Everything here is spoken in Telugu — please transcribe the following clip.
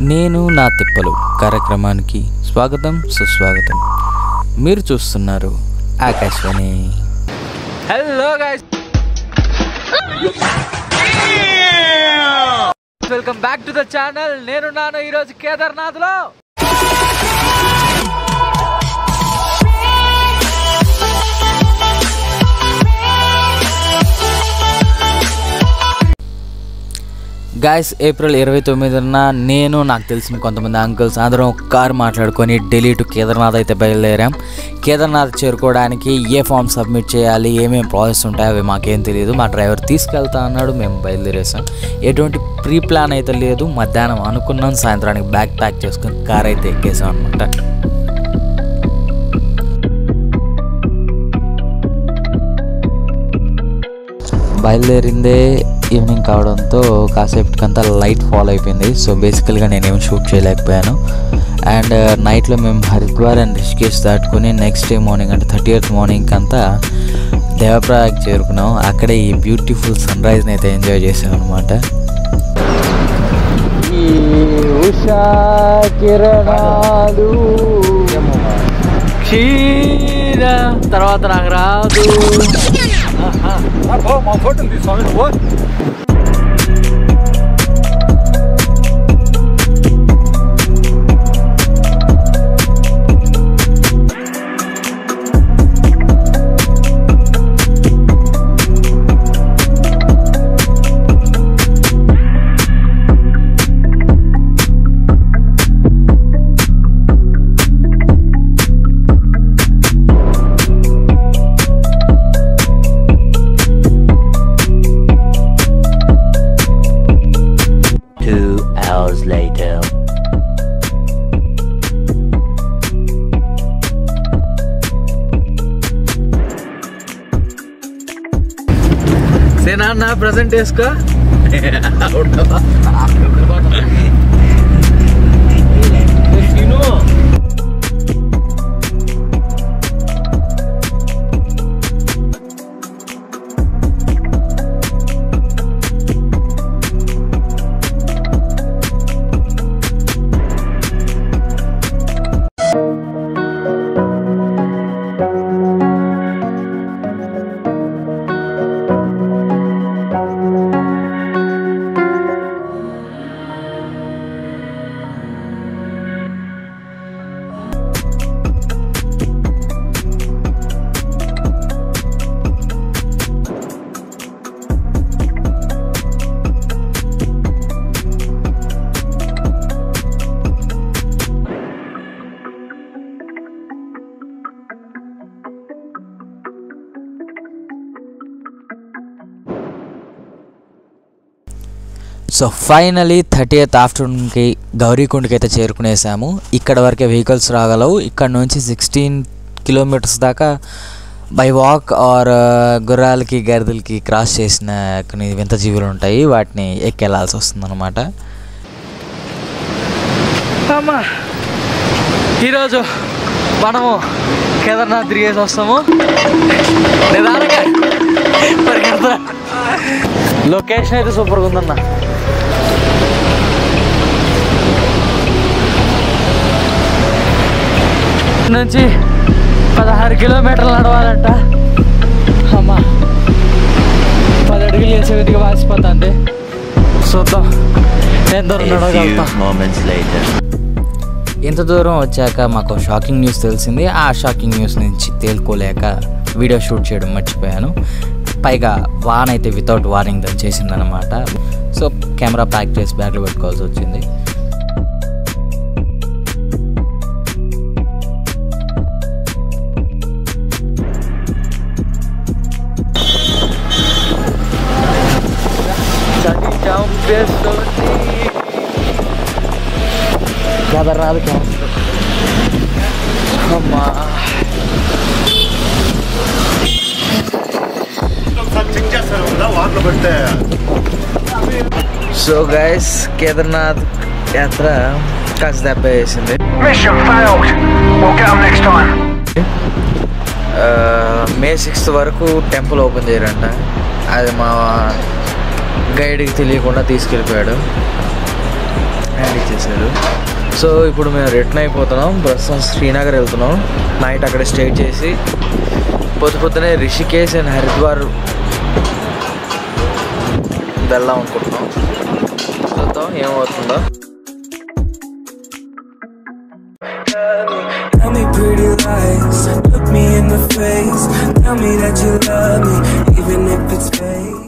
నేను నా తిప్పలు కార్యక్రమానికి స్వాగతం సుస్వాగతం. మీరు చూస్తున్నారు Akashvani. Hello guys, welcome back to the channel. నేనున్నాను ఈరోజు కేదార్నాథ్లో. గాయస్, ఏప్రిల్ 29న నేను, నాకు తెలిసిన కొంతమంది అంకుల్స్ అందరం ఒక కారు మాట్లాడుకొని ఢిల్లీ టు కేదార్నాథ్ అయితే బయలుదేరాం. కేదార్నాథ్ చేరుకోవడానికి ఏ ఫామ్ సబ్మిట్ చేయాలి, ఏమేమి ప్రాసెస్ ఉంటాయో అవి మాకేం తెలియదు. మా డ్రైవర్ తీసుకెళ్తా అన్నాడు, మేము బయలుదేరేసాం. ఎటువంటి ప్రీ ప్లాన్ అయితే లేదు. మధ్యాహ్నం అనుకున్నాం, సాయంత్రానికి బ్యాగ్ ప్యాక్ చేసుకొని కార్ అయితే ఎక్కేసాం అనమాట. బయలుదేరిందే ఈవినింగ్ కావడంతో కాసేపటికంతా లైట్ ఫాల్ అయిపోయింది. సో బేసికల్గా నేనేం షూట్ చేయలేకపోయాను. అండ్ నైట్లో మేము హరిద్వార్ అండ్ రిషికేష్ దాటుకొని నెక్స్ట్ డే మార్నింగ్ అంటే 30th మార్నింగ్కి అంతా దేవప్రయాగ్ చేరుకున్నాం. అక్కడే ఈ బ్యూటిఫుల్ సన్ రైజ్ని అయితే ఎంజాయ్ చేసాం అనమాట. ఈ ఉషా కిరణాలు క్షీర తర్వాత నాకు రాదు. మా ఫోటోలు తీసుకోవాలి. సేనా ప్రజెంట్ వేసుకో. సో ఫైనలీ 30th ఆఫ్టర్నూన్కి గౌరీకుండకి అయితే చేరుకునేసాము. ఇక్కడ వరకే వెహికల్స్ రాగలవు. ఇక్కడ నుంచి 16 కిలోమీటర్స్ దాకా బై వాక్ ఆర్ గుర్రాలకి గరిదలకి క్రాస్ చేసిన కొన్ని వింత జీవులు ఉంటాయి, వాటిని ఎక్కెళ్ళాల్సి వస్తుంది అనమాట. అమ్మా, ఈరోజు మనము కేదార్నాథ్ తిరిగేసి వస్తాము. లొకేషన్ అయితే సూపర్గా ఉందన్న. నుంచి 16 కిలోమీటర్లు నడవాలంట. అమ్మా, 10 అడుగులు చేసేవిగా వాసిపోతుంది. చూద్దాం ఎంత దూరం నడవగలుగుతాం. ఇంత దూరం వచ్చాక మాకు షాకింగ్ న్యూస్ తెలిసింది. ఆ షాకింగ్ న్యూస్ నుంచి తేలుకోలేక వీడియో షూట్ చేయడం మర్చిపోయాను. పైగా వాన్ అయితే వితౌట్ వార్నింగ్ దాన్ని చేసిందనమాట. సో కెమెరా ప్యాక్ చేసి బ్యాగ్లో పెట్టుకోవాల్సి వచ్చింది. కేదార్నాథ్ అమ్మా, సో గైస్, కేదార్నాథ్ యాత్ర కాస్త దెబ్బ వేసింది. May 6th వరకు టెంపుల్ ఓపెన్ చేయరంట. అది మా గైడ్కి తెలియకుండా తీసుకెళ్ళిపోయాడు. హ్యాండ్ ఇచ్చేసారు. సో ఇప్పుడు మేము రిటర్న్ అయిపోతున్నాం. ప్రస్తుతం శ్రీనగర్ వెళ్తున్నాం. నైట్ అక్కడ స్టే చేసి పొద్దునే రిషికేశ్ అండ్ హరిద్వార్ వెళ్దాం అనుకుంటున్నాం. చూద్దాం ఏమవుతుందో. Tell me pretty lies, look me in the face, tell me that you love me, even if it's fake.